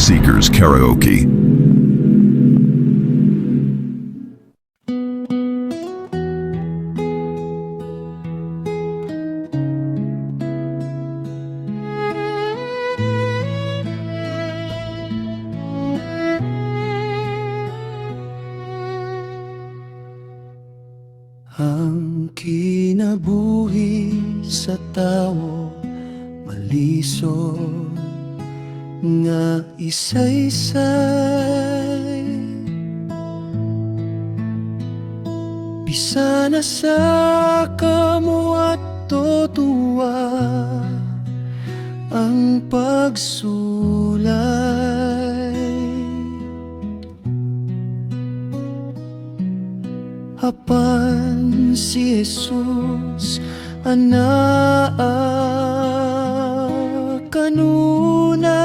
Seekers Karaoke. Ang kinabuhi sa tao maliso nga isaysay, bisana sa kamo at tutuwa ang pagsulay. Apan si Jesus anaa kanunay,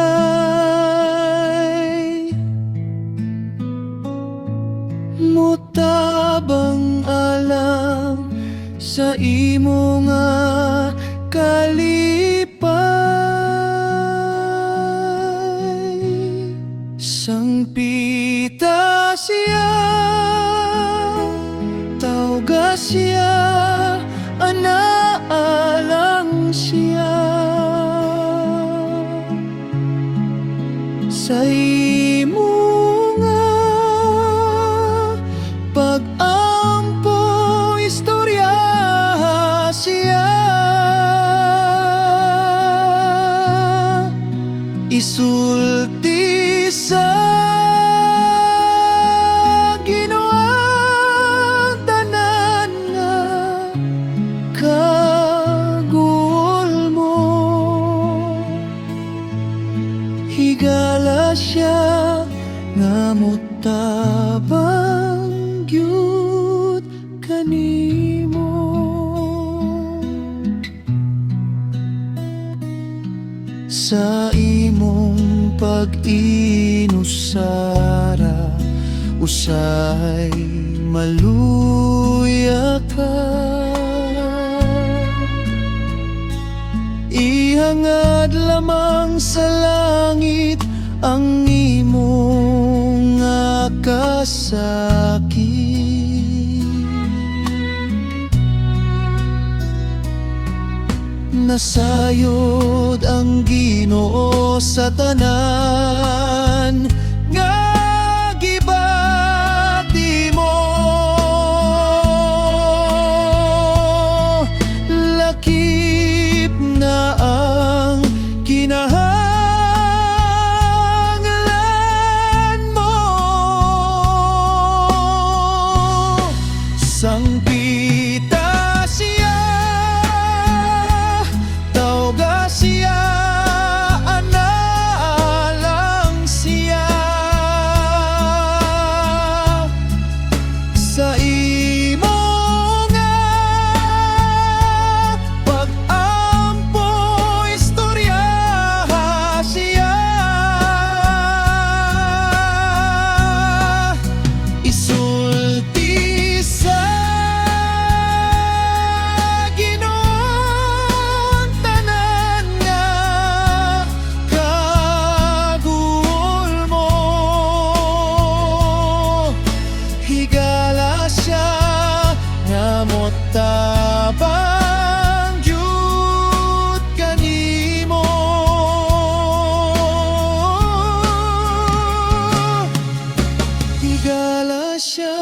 mutabang alam sa imo nga kalipay. Sangpita siya, tawga siya, anaalang siya. Sa imo nga pag-ampo istorya siya, isulti sa Ginoo tanan nga kagul mo. Higala siya nga mutabang gyud kanimo. Sa imong pag-inusara usay maluya ka, ihangad lamang sa langit ang imong nga kasakit. Nasayod ang Ginoo sa tanan nga gibati mo. Lakip na ang kinahanglan mo. Sangpita siya, tawga siya, anaalang siya. Sa imo nga pag-ampo istorya siya, isulti sa Ginoo tanan nga kagul mo. Higala siya nga motabang gyud kanimo. Higala siya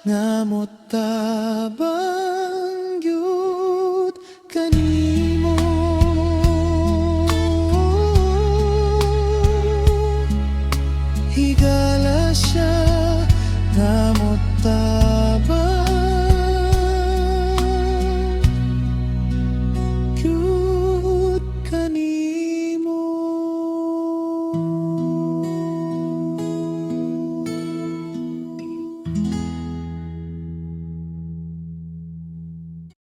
nga motabang gyud kanimo. Higala siya